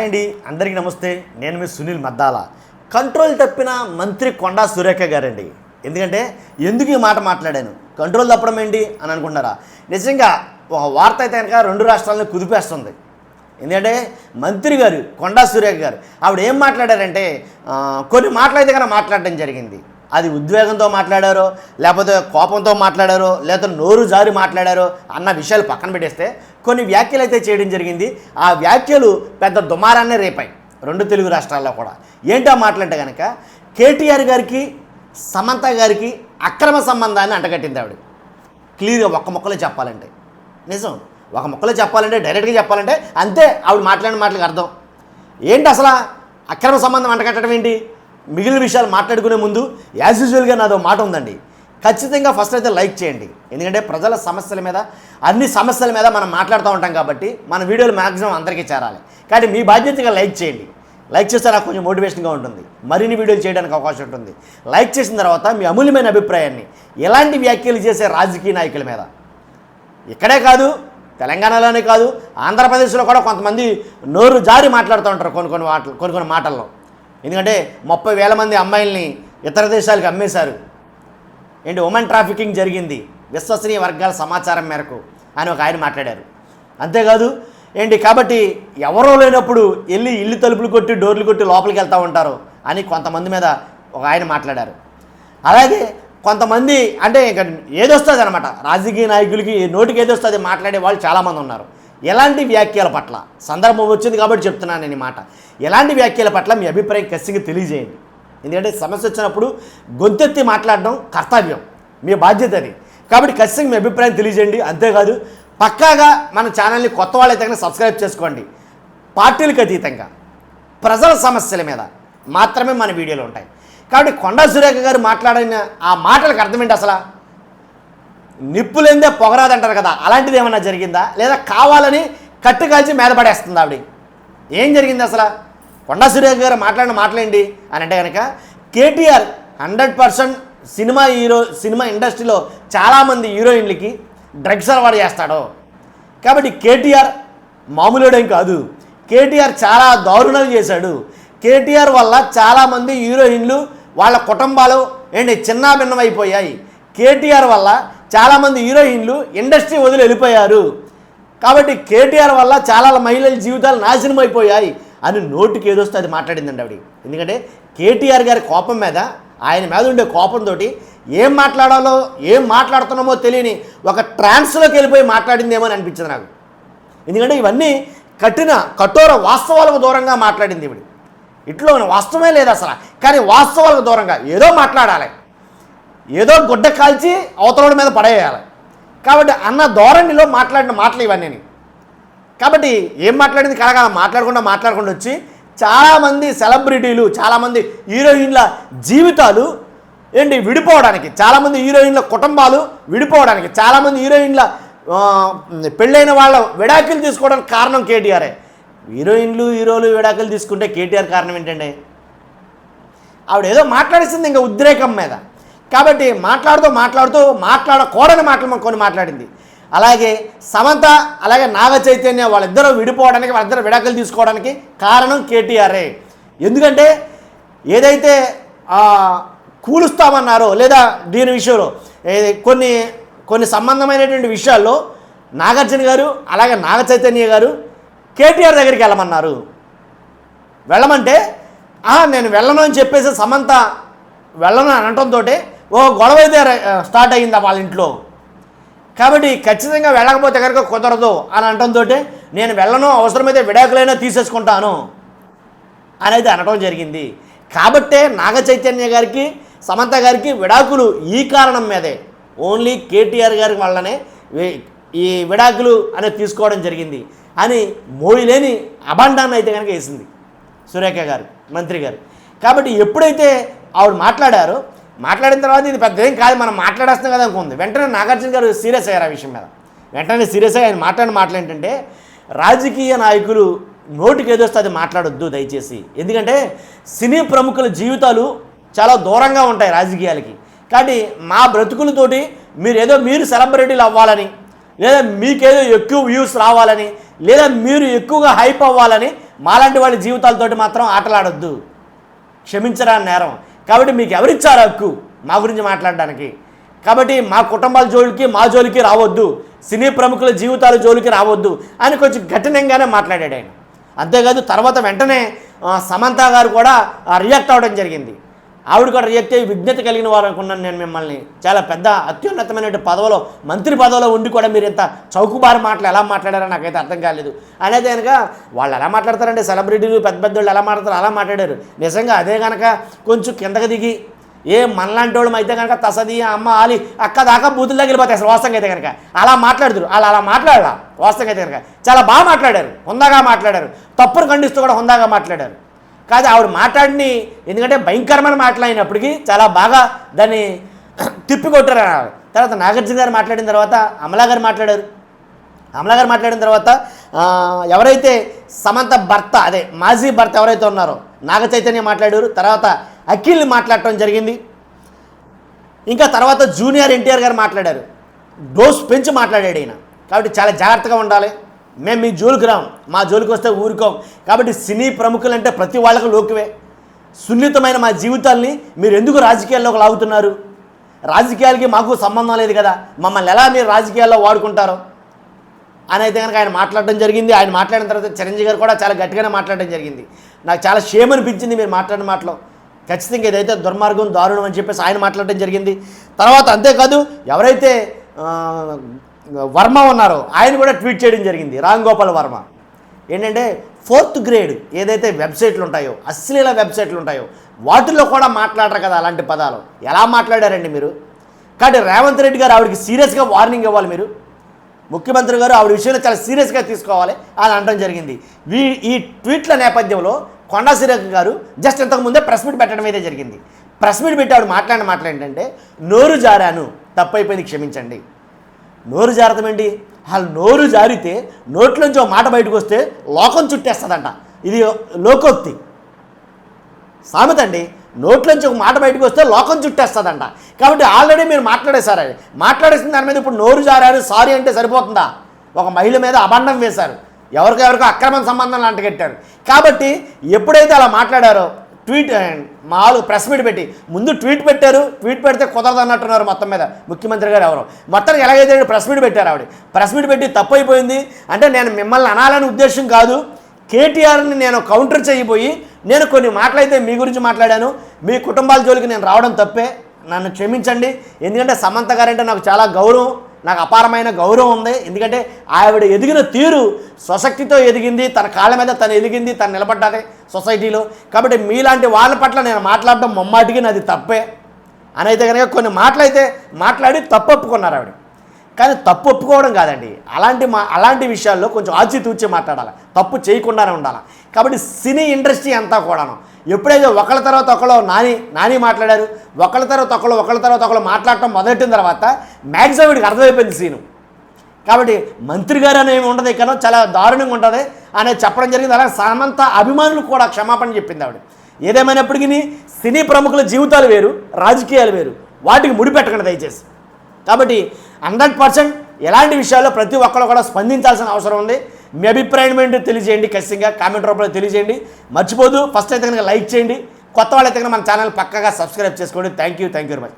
అండి అందరికీ నమస్తే. నేను మీ సునీల్ మద్దాల. కంట్రోల్ తప్పిన మంత్రి కొండా సురేఖ గారండి. ఎందుకంటే ఎందుకు ఈ మాట మాట్లాడాను, కంట్రోల్ తప్పడం ఏంటి అని అనుకుంటారా? నిజంగా ఒక వార్త అయితే కనుక రెండు రాష్ట్రాలను కుదిపేస్తుంది. ఎందుకంటే మంత్రి గారు కొండా సురేఖ గారు ఆవిడ ఏం మాట్లాడారంటే కొన్ని మాటలైతే కనుక మాట్లాడడం జరిగింది. అది ఉద్వేగంతో మాట్లాడారో లేకపోతే కోపంతో మాట్లాడారో లేకపోతే నోరు జారి మాట్లాడారో అన్న విషయాలు పక్కన పెట్టేస్తే కొన్ని వ్యాఖ్యలు అయితే చేయడం జరిగింది. ఆ వ్యాఖ్యలు పెద్ద దుమారాన్నే రేపాయి రెండు తెలుగు రాష్ట్రాల్లో కూడా. ఏంటో మాట్లాడితే కనుక కేటీఆర్ గారికి సమంత గారికి అక్రమ సంబంధాన్ని అంటగట్టింది ఆవిడ. క్లియర్గా ఒక్క ముక్కలో చెప్పాలంటే, నిజం ఒక ముక్కలో చెప్పాలంటే, డైరెక్ట్గా చెప్పాలంటే అంతే. ఆవిడ మాట్లాడిన మాటలకు అర్థం ఏంటి, అసలు అక్రమ సంబంధం అంటగట్టడం ఏంటి? మిగిలిన విషయాలు మాట్లాడుకునే ముందు యాజ్ యూజువల్గా నాదో మాట ఉందండి. ఖచ్చితంగా ఫస్ట్ అయితే లైక్ చేయండి. ఎందుకంటే ప్రజల సమస్యల మీద, అన్ని సమస్యల మీద మనం మాట్లాడుతూ ఉంటాం కాబట్టి మన వీడియోలు మ్యాక్సిమం అందరికీ చేరాలి. కానీ మీ బాధ్యతగా లైక్ చేయండి. లైక్ చేస్తే నాకు కొంచెం మోటివేషన్గా ఉంటుంది, మరిన్ని వీడియోలు చేయడానికి అవకాశం ఉంటుంది. లైక్ చేసిన తర్వాత మీ అమూల్యమైన అభిప్రాయాన్ని ఎలాంటి వ్యాఖ్యలు చేసే రాజకీయ నాయకుల మీద, ఇక్కడే కాదు తెలంగాణలోనే కాదు ఆంధ్రప్రదేశ్లో కూడా కొంతమంది నోరు జారి మాట్లాడుతూ ఉంటారు కొన్ని మాటల్లో. ఎందుకంటే 30,000 మంది అమ్మాయిల్ని ఇతర దేశాలకు అమ్మేశారు, ఏంటి ఉమెన్ ట్రాఫికింగ్ జరిగింది విశ్వసనీయ వర్గాల సమాచారం మేరకు అని ఒక ఆయన మాట్లాడారు. అంతేకాదు ఏంటి కాబట్టి ఎవరో లేనప్పుడు వెళ్ళి ఇల్లు తలుపులు కొట్టి డోర్లు కొట్టి లోపలికి వెళ్తూ ఉంటారు అని కొంతమంది మీద ఒక ఆయన మాట్లాడారు. అలాగే కొంతమంది అంటే ఇంకా ఏదొస్తుంది అనమాట, రాజకీయ నాయకులకి నోటికి ఏదొస్తుంది మాట్లాడే వాళ్ళు చాలామంది ఉన్నారు. ఎలాంటి వ్యాఖ్యల పట్ల, సందర్భం వచ్చింది కాబట్టి చెప్తున్నాను నేను ఈ మాట, ఎలాంటి వ్యాఖ్యల పట్ల మీ అభిప్రాయం ఖచ్చితంగా తెలియజేయండి. ఎందుకంటే సమస్య వచ్చినప్పుడు గొంతెత్తి మాట్లాడడం కర్తవ్యం, మీ బాధ్యత అది. కాబట్టి ఖచ్చితంగా మీ అభిప్రాయం తెలియజేయండి. అంతేకాదు పక్కాగా మన ఛానల్ని కొత్త వాళ్ళైతే కనుక సబ్స్క్రైబ్ చేసుకోండి. పార్టీలకు అతీతంగా ప్రజల సమస్యల మీద మాత్రమే మన వీడియోలు ఉంటాయి. కాబట్టి కొండా సురేఖ గారు మాట్లాడిన ఆ మాటలకు అర్థం ఏంటి? అసలు నిప్పులేందే పొగరాదంటారు కదా, అలాంటిది ఏమన్నా జరిగిందా? లేదా కావాలని కట్టు కాల్చి మీద పడేస్తుంది ఆవిడ? ఏం జరిగింది అసలు? కొండా సురేఖ గారు మాట్లాడిన మాటలేంటి అని అంటే కనుక కేటీఆర్ 100% సినిమా ఇండస్ట్రీలో చాలామంది హీరోయిన్లకి డ్రగ్స్ అలవాటు చేస్తాడు. కాబట్టి కేటీఆర్ మామూలుడేం కాదు, కేటీఆర్ చాలా దారుణాలు చేశాడు. కేటీఆర్ వల్ల చాలామంది హీరోయిన్లు వాళ్ళ కుటుంబాలు ఏంటి చిన్నాభిన్నమైపోయాయి. కేటీఆర్ వల్ల చాలామంది హీరోయిన్లు ఇండస్ట్రీ వదిలి వెళ్ళిపోయారు. కాబట్టి కేటీఆర్ వల్ల చాలా మహిళల జీవితాలు నాశనం అయిపోయాయి అని నోటికి ఏదొస్తే అది మాట్లాడిందండి ఆవిడ. ఎందుకంటే కేటీఆర్ గారి కోపం మీద, ఆయన మీద ఉండే కోపంతో ఏం మాట్లాడాలో ఏం మాట్లాడుతున్నామో తెలియని ఒక ట్రాన్స్లోకి వెళ్ళిపోయి మాట్లాడిందేమో అని అనిపించింది నాకు. ఎందుకంటే ఇవన్నీ కఠోర వాస్తవాలకు దూరంగా మాట్లాడింది ఇవిడ. ఇట్లో వాస్తవమే లేదు అసలు, కానీ వాస్తవాలకు దూరంగా ఏదో మాట్లాడాలి, ఏదో గుడ్డ కాల్చి అవతల మీద పడేయాలి. కాబట్టి అన్న ధోరణిలో మాట్లాడిన మాటలు ఇవన్నీ. కాబట్టి ఏం మాట్లాడింది కలగా మాట్లాడకుండా వచ్చి చాలామంది సెలబ్రిటీలు, చాలామంది హీరోయిన్ల జీవితాలు ఏంటి విడిపోవడానికి, చాలామంది హీరోయిన్ల కుటుంబాలు విడిపోవడానికి, చాలామంది హీరోయిన్ల పెళ్ళైన వాళ్ళ విడాకులు తీసుకోవడానికి కారణం కేటీఆరే. హీరోలు విడాకులు తీసుకుంటే కేటీఆర్ కారణం ఏంటండి? ఆవిడ ఏదో మాట్లాడేసింది ఇంకా ఉద్రేకం మీద. కాబట్టి మాట్లాడకూడని మాటలు కొన్ని మాట్లాడింది. అలాగే సమంత అలాగే నాగ చైతన్య వాళ్ళిద్దరూ విడిపోవడానికి, వాళ్ళిద్దరూ విడాకులు తీసుకోవడానికి కారణం కేటీఆరే. ఎందుకంటే ఏదైతే కూలుస్తామన్నారో లేదా దీని విషయంలో కొన్ని సంబంధమైనటువంటి విషయాల్లో నాగార్జున గారు అలాగే నాగ చైతన్య గారు కేటీఆర్ దగ్గరికి వెళ్ళమన్నారు. వెళ్ళమంటే నేను వెళ్ళను అని చెప్పేసి సమంత వెళ్ళను అని అనటంతో ఓ గొడవ అయితే స్టార్ట్ అయ్యిందా వాళ్ళ ఇంట్లో. కాబట్టి ఖచ్చితంగా వెళ్ళకపోతే కనుక కుదరదు అని అనటంతో నేను వెళ్ళను, అవసరమైతే విడాకులైనా తీసేసుకుంటాను అనేది అనటం జరిగింది. కాబట్టే నాగ చైతన్య గారికి సమంత గారికి విడాకులు ఈ కారణం మీదే, ఓన్లీ కేటీఆర్ గారి వల్లనే ఈ విడాకులు అనేది తీసుకోవడం జరిగింది అని మోయిలేని అబండాన్ని అయితే కనుక వేసింది సురేఖ గారు, మంత్రి గారు. కాబట్టి ఎప్పుడైతే ఆవిడ మాట్లాడిన తర్వాత ఇది పెద్ద ఏం కాదు, మనం మాట్లాడేస్తాం కదా అనుకుంది. వెంటనే నాగార్జున గారు సీరియస్ అయ్యారు ఆ విషయం మీద. వెంటనే సీరియస్ అయ్యి ఆయన మాట్లాడిన మాటలు ఏంటంటే, రాజకీయ నాయకులు నోటికి ఏదొస్తే అది మాట్లాడొద్దు దయచేసి. ఎందుకంటే సినీ ప్రముఖుల జీవితాలు చాలా దూరంగా ఉంటాయి రాజకీయాలకి. కాబట్టి మా బ్రతుకులతోటి మీరు సెలబ్రిటీలు అవ్వాలని, లేదా మీకేదో ఎక్కువ వ్యూస్ రావాలని, లేదా మీరు ఎక్కువగా హైప్ అవ్వాలని మాలాంటి వాళ్ళ జీవితాలతోటి మాత్రం ఆటలాడొద్దు, క్షమించరా నేరం. కాబట్టి మీకు ఎవరిచ్చారు హక్కు మా గురించి మాట్లాడడానికి? కాబట్టి మా కుటుంబాల జోలికి మా జోలికి రావద్దు, సినీ ప్రముఖుల జీవితాల జోలికి రావద్దు అని కొంచెం కఠినంగానే మాట్లాడాడు ఆయన. అంతేకాదు తర్వాత వెంటనే సమంత గారు కూడా రియాక్ట్ అవ్వడం జరిగింది. ఆవిడ కూడా రియాక్ట్ అయ్యి విజ్ఞత కలిగిన వారు అనుకున్నాను నేను మిమ్మల్ని, చాలా పెద్ద అత్యున్నతమైన పదవిలో మంత్రి పదవిలో ఉండి కూడా మీరు ఇంత చౌకబారు మాటలు ఎలా మాట్లాడారో నాకైతే అర్థం కాలేదు. అనేది కనుక వాళ్ళు ఎలా మాట్లాడతారంటే సెలబ్రిటీలు పెద్ద పెద్ద వాళ్ళు ఎలా మాట్లాడతారు అలా మాట్లాడారు. నిజంగా అదే కనుక కొంచెం కిందకి దిగి మనలాంటి వాళ్ళం అయితే కనుక తసది అమ్మ ఆలి అక్క దాకా బూతులు తగిలిపోతాయి అసలు వాస్తవంగా అయితే కనుక. అలా మాట్లాడుతురు, అలా మాట్లాడాల వాస్తవంగా అయితే కనుక చాలా బాగా మాట్లాడారు, హుందాగా మాట్లాడారు, తప్పును ఖండిస్తూ కూడా హుందాగా మాట్లాడారు. కాదు ఆవిడ మాట్లాడిని ఎందుకంటే భయంకరమైన మాట్లాడినప్పటికీ చాలా బాగా దాన్ని తిప్పికొట్టారు. తర్వాత నాగార్జున గారు మాట్లాడిన తర్వాత అమలా గారు మాట్లాడారు. అమలా గారు మాట్లాడిన తర్వాత ఎవరైతే సమంత భర్త అదే మాజీ భర్త ఎవరైతే ఉన్నారో నాగ చైతన్య మాట్లాడారు. తర్వాత అఖిల్ని మాట్లాడటం జరిగింది. ఇంకా తర్వాత జూనియర్ ఎన్టీఆర్ గారు మాట్లాడారు. డోస్ పెంచి మాట్లాడాడు ఆయన. కాబట్టి చాలా జాగ్రత్తగా ఉండాలి. మేము మీ జోలికి రాం, మా జోలికి వస్తే ఊరుకోం. కాబట్టి సినీ ప్రముఖులు అంటే ప్రతి వాళ్ళకి లోకువే. సున్నితమైన మా జీవితాల్ని మీరు ఎందుకు రాజకీయాల్లోకి లాగుతున్నారు? రాజకీయాలకి మాకు సంబంధం లేదు కదా, మమ్మల్ని ఎలా మీరు రాజకీయాల్లో వాడుకుంటారో అని అయితే కనుక ఆయన మాట్లాడడం జరిగింది. ఆయన మాట్లాడిన తర్వాత చిరంజీవి గారు కూడా చాలా గట్టిగానే మాట్లాడడం జరిగింది. నాకు చాలా షేమ్ అనిపించింది మీరు మాట్లాడిన మాటలో. ఖచ్చితంగా ఇదైతే దుర్మార్గం దారుణం అని చెప్పేసి ఆయన మాట్లాడడం జరిగింది. తర్వాత అంతేకాదు ఎవరైతే వర్మ ఉన్నారో ఆయన కూడా ట్వీట్ చేయడం జరిగింది. రామ్ గోపాల్ వర్మ ఏంటంటే 4th గ్రేడ్ ఏదైతే వెబ్సైట్లు ఉంటాయో అశ్లీల వెబ్సైట్లు ఉంటాయో వాటిల్లో కూడా మాట్లాడరు కదా అలాంటి పదాలు. ఎలా మాట్లాడారండి మీరు? కాబట్టి రేవంత్ రెడ్డి గారు ఆవిడకి సీరియస్గా వార్నింగ్ ఇవ్వాలి. మీరు ముఖ్యమంత్రి గారు ఆవిడ విషయంలో చాలా సీరియస్గా తీసుకోవాలి అని అనడం జరిగింది. ఈ ట్వీట్ల నేపథ్యంలో కొండా సురేఖ గారు జస్ట్ ఇంతకుముందే ప్రెస్ మీట్ పెట్టడం అయితే జరిగింది. ప్రెస్ మీట్ పెట్టి ఆవిడ మాట్లాడిన ఏంటంటే నోరు జారాను, తప్పైపోయింది, క్షమించండి. నోరు జారతం ఏంటి? వాళ్ళు నోరు జారితే నోట్లోంచి ఒక మాట బయటకు వస్తే లోకం చుట్టేస్తుందంట. ఇది లోకోక్తి సామెత అండి. నోట్లోంచి ఒక మాట బయటకు వస్తే లోకం చుట్టేస్తుందంట. కాబట్టి ఆల్రెడీ మీరు మాట్లాడేశారు. మాట్లాడేసిన దాని మీద ఇప్పుడు నోరు జారారు సారీ అంటే సరిపోతుందా? ఒక మహిళ మీద అబండం వేశారు, ఎవరికెవరికో అక్రమ సంబంధం అంటగట్టారు. కాబట్టి ఎప్పుడైతే అలా మాట్లాడారో ట్వీట్ మాలు ప్రెస్ మీట్ పెట్టి ముందు ట్వీట్ పెట్టారు. ట్వీట్ పెడితే కుదరదు అన్నట్టున్నారు మొత్తం మీద ముఖ్యమంత్రి గారు ఎవరో మొత్తానికి ఎలాగైతే ప్రెస్ మీట్ పెట్టారు. ఆవిడ ప్రెస్ మీట్ పెట్టి తప్పు అయిపోయింది అంటే నేను మిమ్మల్ని అనాలని ఉద్దేశం కాదు, కేటీఆర్ని నేను కౌంటర్ చేయబోయి నేను కొన్ని మాటలైతే మీ గురించి మాట్లాడాను, మీ కుటుంబాల జోలికి నేను రావడం తప్పే, నన్ను క్షమించండి. ఎందుకంటే సమంత గారంటే నాకు చాలా గౌరవం, నాకు అపారమైన గౌరవం ఉంది. ఎందుకంటే ఆవిడ ఎదిగిన తీరు స్వశక్తితో ఎదిగింది, తన కాళ్ళ మీద తను ఎదిగింది, తను నిలబడ్డాది సొసైటీలో. కాబట్టి మీలాంటి వాళ్ళ పట్ల నేను మాట్లాడడం మొమ్మాటికి నాది తప్పే అని అయితే కనుక కొన్ని మాటలైతే మాట్లాడి తప్పు ఒప్పుకున్నారు ఆవిడ. కానీ తప్పు ఒప్పుకోవడం కాదండి, అలాంటి విషయాల్లో కొంచెం ఆచితూచి మాట్లాడాలి, తప్పు చేయకుండానే ఉండాలి. కాబట్టి సినీ ఇండస్ట్రీ అంతా కూడాను ఎప్పుడైతే ఒకళ్ళ తర్వాత ఒకళ్ళు నాని మాట్లాడారు, ఒకళ్ళ తర్వాత ఒకళ్ళు మాట్లాడటం మొదలెట్టిన తర్వాత మ్యాక్సిమం వీడికి అర్థమైపోయింది సీను. కాబట్టి మంత్రి గారు అనేవి ఉండదు, ఇక్కడ చాలా దారుణంగా ఉంటుంది అనేది చెప్పడం జరిగింది. అలాగే సమంత అభిమానులు కూడా క్షమాపణ చెప్పింది ఆవిడ. ఏదేమైనప్పటికీ సినీ ప్రముఖుల జీవితాలు వేరు, రాజకీయాలు వేరు, వాటికి ముడిపెట్టకండి దయచేసి. కాబట్టి 100% ఎలాంటి విషయాల్లో ప్రతి ఒక్కరు కూడా స్పందించాల్సిన అవసరం ఉంది. మీ అభిప్రాయం ఏంటో తెలియజేయండి, ఖచ్చితంగా కామెంట్ రూపంలో తెలియజేయండి. మర్చిపోదు ఫస్ట్ అయితే కనుక లైక్ చేయండి, కొత్త వాళ్ళైతే కనుక మన ఛానల్ పక్కగా సబ్స్క్రైబ్ చేసుకోండి. Thank you very much.